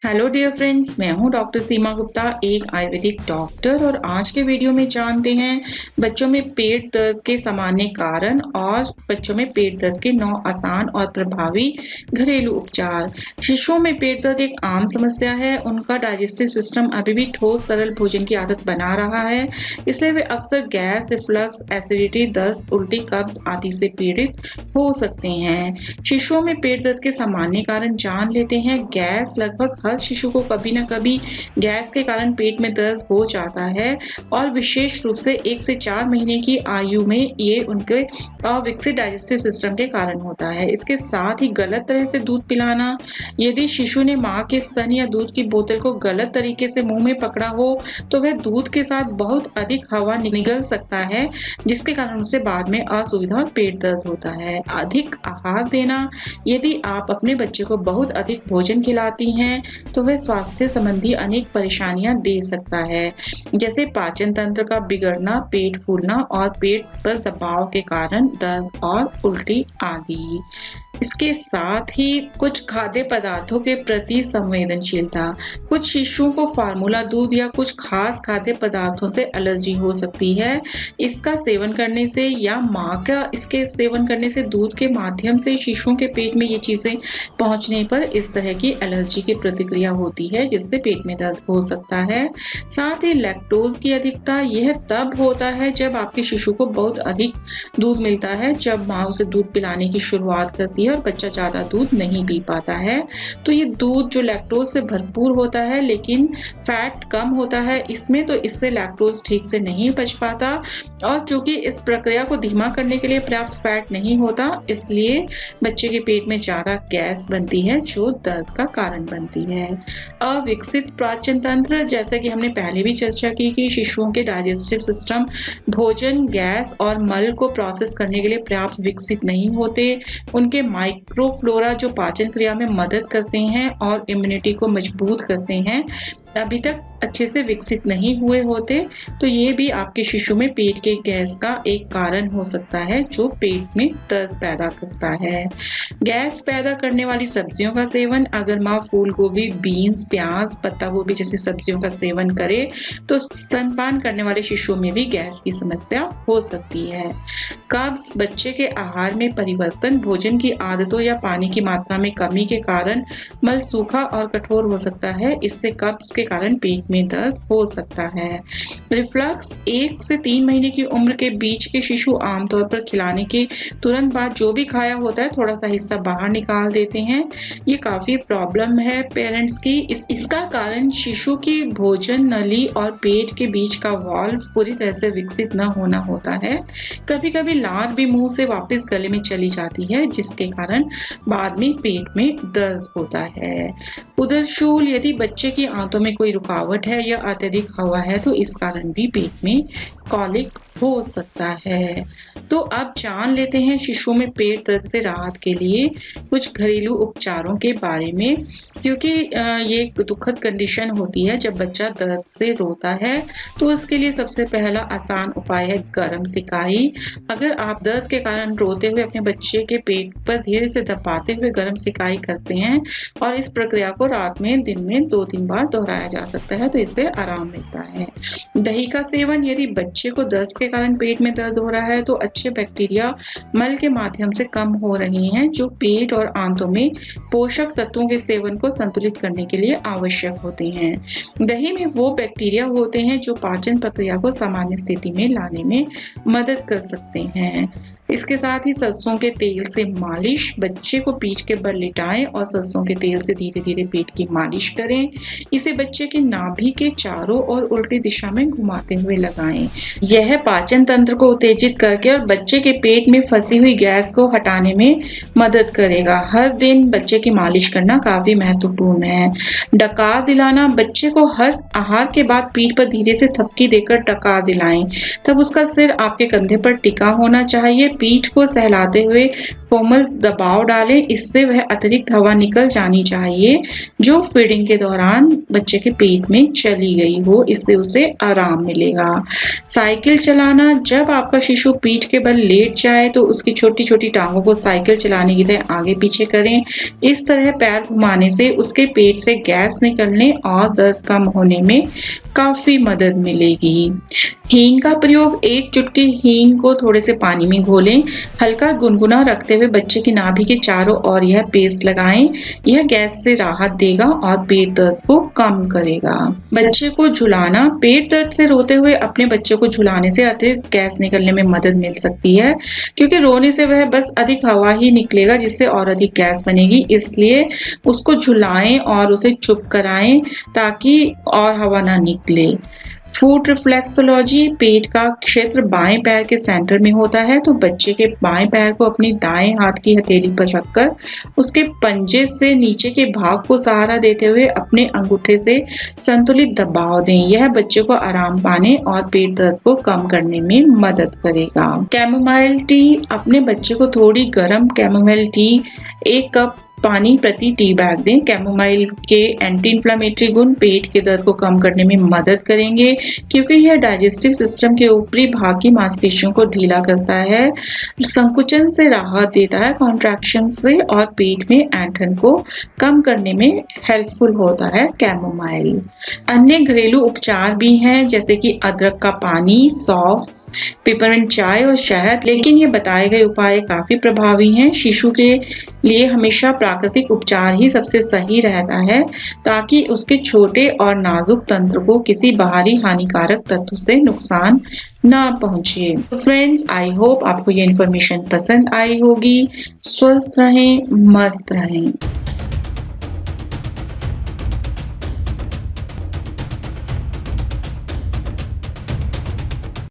Hello dear friends, मैं हूं doctor सीमा गुप्ता, एक आयुर्वेदिक डॉक्टर। और आज के वीडियो में जानते हैं बच्चों में पेट दर्द के सामान्य कारण और बच्चों में पेट दर्द के 9 आसान और प्रभावी घरेलू उपचार। शिशुओं में पेट दर्द एक आम समस्या है। उनका डाइजेस्टिव सिस्टम अभी भी ठोस तरल भोजन की आदत बना रहा है, इसलिए वे अक्सर गैस, रिफ्लक्स, एसिडिटी, दस्त, उल्टी, कब्ज आदि से पीड़ित हो सकते हैं। शिशुओं में पेट दर्द के सामान्य कारण जान लेते हैं। गैस, लगभग हर शिशु को कभी न कभी गैस के कारण पेट में दर्द हो जाता है और विशेष रूप से 1 से 4 महीने की आयु में ये उनके अविकसित डाइजेस्टिव सिस्टम के कारण होता है। इसके साथ ही गलत तरह से दूध पिलाना, यदि शिशु ने मां के स्तन या दूध की बोतल को गलत तरीके से मुंह में पकड़ा हो तो वह दूध के साथ बहुत अधिक हवा निगल सकता है, जिसके कारण उसे बाद में असुविधा और पेट दर्द होता है। अधिक आहार देना, यदि आप अपने बच्चे को बहुत अधिक भोजन खिलाती हैं तो वह स्वास्थ्य संबंधी अनेक परेशानियां दे सकता है, जैसे पाचन तंत्र का बिगड़ना, पेट फूलना और पेट पर दबाव के कारण दर्द और उल्टी आदि। इसके साथ ही कुछ खाद्य पदार्थों के प्रति संवेदनशीलता, कुछ शिशुओं को फार्मूला दूध या कुछ खास खाद्य पदार्थों से एलर्जी हो सकती है। इसका सेवन करने से या मां का इसके सेवन करने से दूध के माध्यम से शिशुओं के पेट में ये चीजें पहुंचने पर इस तरह की एलर्जी की प्रतिक्रिया होती है, जिससे पेट में दर्द हो सकता है। साथ ही लैक्टोज की अधिकता, यह तब होता है जब आपके शिशु को बहुत अधिक दूध मिलता है, जब मां उसे दूध पिलाने की शुरुआत करती है और बच्चा ज्यादा दूध नहीं पी पाता है। तो ये दूध जो लैक्टोज से भरपूर होता है लेकिन फैट कम होता है इसमें, तो इससे लैक्टोज ठीक से नहीं पच पाता और चूंकि इस प्रक्रिया को धीमा करने के लिए पर्याप्त फैट नहीं होता, इसलिए बच्चे के पेट में ज्यादा गैस बनती है जो दर्द का कारण बनती है। अविकसित पाचन तंत्र, जैसे कि हमने पहले भी चर्चा की कि शिशुओं के डाइजेस्टिव सिस्टम भोजन, गैस और मल को प्रोसेस करने के लिए पर्याप्त विकसित नहीं होते। उनके माइक्रोफ्लोरा जो पाचन क्रिया में मदद करते हैं और इम्यूनिटी को मजबूत करते हैं, अभी तक अच्छे से विकसित नहीं हुए होते। तो ये भी आपके शिशु में पेट के गैस का एक कारण हो सकता है जो पेट में दर्द पैदा करता है। गैस पैदा करने वाली सब्जियों का सेवन, अगर माँ फूल गोभी, बीन्स, प्याज, पत्ता गोभी जैसी सब्जियों का सेवन करे तो स्तनपान करने वाले शिशुओं में भी गैस की समस्या हो सकती है। कब्ज, बच्चे के आहार में परिवर्तन, भोजन की आदतों या पानी की मात्रा में कमी के कारण मल सूखा और कठोर हो सकता है, इससे कब्ज के कारण पेट में दर्द हो सकता है। रिफ्लक्स, 1 से 3 महीने की उम्र के बीच के शिशु आमतौर पर खिलाने के तुरंत बाद जो भी खाया होता है थोड़ा सा हिस्सा बाहर निकाल देते हैं। ये काफी प्रॉब्लम है पेरेंट्स की। इसका कारण शिशु की भोजन नली और पेट के बीच का वाल्व पूरी तरह से विकसित न होना होता है। कभी कभी लार भी मुंह से वापस गले में चली जाती है, जिसके कारण बाद में पेट में दर्द होता है। उदरशूल, यदि बच्चे की आंतों में कोई रुकावट है या अत्यधिक हवा है तो इस कारण भी पेट में कॉलिक हो सकता है। तो अब जान लेते हैं शिशुओं में पेट दर्द से राहत के लिए कुछ घरेलू उपचारों के बारे में, क्योंकि ये एक दुखद कंडीशन होती है जब बच्चा दर्द से रोता है। तो इसके लिए सबसे पहला आसान उपाय है गर्म सिकाई। अगर आप दर्द के कारण रोते हुए अपने बच्चे के पेट पर धीरे से दबाते हुए गर्म सिकाई करते हैं और इस प्रक्रिया को रात में, दिन में 2-3 बार दोहराया जा सकता है, तो इससे आराम मिलता है। दही का सेवन, यदि बच्चे को दस्त के कारण पेट में दर्द हो रहा है तो अच्छे बैक्टीरिया मल के माध्यम से कम हो रहे हैं, जो पेट और आंतों में पोषक तत्वों के सेवन को संतुलित करने के लिए आवश्यक होते हैं। दही में वो बैक्टीरिया होते हैं जो पाचन प्रक्रिया को सामान्य स्थिति में लाने में मदद कर सकते हैं। इसके साथ ही सरसों के तेल से मालिश, बच्चे को पीठ के बल लिटाएं और सरसों के तेल से धीरे धीरे पेट की मालिश करें। इसे बच्चे के नाभि के चारों ओर उल्टी दिशा में घुमाते हुए लगाएं। यह पाचन तंत्र को उत्तेजित करके और बच्चे के पेट में फंसी हुई गैस को हटाने में मदद करेगा। हर दिन बच्चे की मालिश करना काफी महत्वपूर्ण है। डकार दिलाना, बच्चे को हर आहार के बाद पीठ पर धीरे से थपकी देकर डकार दिलाएं। तब उसका सिर आपके कंधे पर टिका होना चाहिए। पीठ को सहलाते हुए कोमल दबाव डालें, इससे वह अतिरिक्त हवा निकल जानी चाहिए जो फीडिंग के दौरान बच्चे के पेट में चली गई हो, इससे उसे आराम मिलेगा। साइकिल चलाना, जब आपका शिशु पीठ के बल लेट जाए तो उसकी छोटी-छोटी टांगों को साइकिल चलाने की तरह आगे पीछे करें। इस तरह पैर घुमाने से उसके पेट से गैस निकलने और दर्द कम होने में काफी मदद मिलेगी। हींग का प्रयोग, 1 चुटकी हींग को थोड़े से पानी में घोलें, हल्का गुनगुना रखते हुए बच्चे की नाभि के चारों ओर यह पेस्ट लगाएं। यह गैस से राहत देगा और पेट दर्द को कम करेगा। बच्चे को झुलाना, पेट दर्द से रोते हुए अपने बच्चे को झुलाने से अतिरिक्त गैस निकलने में मदद मिल सकती है, क्योंकि रोने से वह बस अधिक हवा ही निकलेगा जिससे और अधिक गैस बनेगी। इसलिए उसको झुलाएं और उसे चुप कराएं ताकि और हवा ना निकले। फूट रिफ्लेक्सोलॉजी, पेट का क्षेत्र बाएं पैर के सेंटर में होता है, तो बच्चे के बाएं पैर को अपनी दाएं हाथ की हथेली पर रखकर उसके पंजे से नीचे के भाग को सहारा देते हुए अपने अंगूठे से संतुलित दबाव दें। यह बच्चे को आराम पाने और पेट दर्द को कम करने में मदद करेगा। कैमोमाइल टी, अपने बच्चे को थोड़ी गर्म कैमोमाइल टी 1 कप पानी प्रति टी बैग दें। कैमोमाइल के एंटी इंफ्लेमेटरी गुण पेट के दर्द को कम करने में मदद करेंगे, क्योंकि यह डाइजेस्टिव सिस्टम के ऊपरी भाग की मांसपेशियों को ढीला करता है, संकुचन से राहत देता है, कॉन्ट्रैक्शन से, और पेट में ऐंठन को कम करने में हेल्पफुल होता है कैमोमाइल। अन्य घरेलू उपचार भी हैं, जैसे कि अदरक का पानी, सौंफ, पेपरमिंट चाय और शहद, लेकिन ये बताए गए उपाय काफी प्रभावी हैं। शिशु के लिए हमेशा प्राकृतिक उपचार ही सबसे सही रहता है, ताकि उसके छोटे और नाजुक तंत्र को किसी बाहरी हानिकारक तत्व से नुकसान ना पहुंचे। तो फ्रेंड्स, आई होप आपको ये इन्फॉर्मेशन पसंद आई होगी। स्वस्थ रहें, मस्त रहें।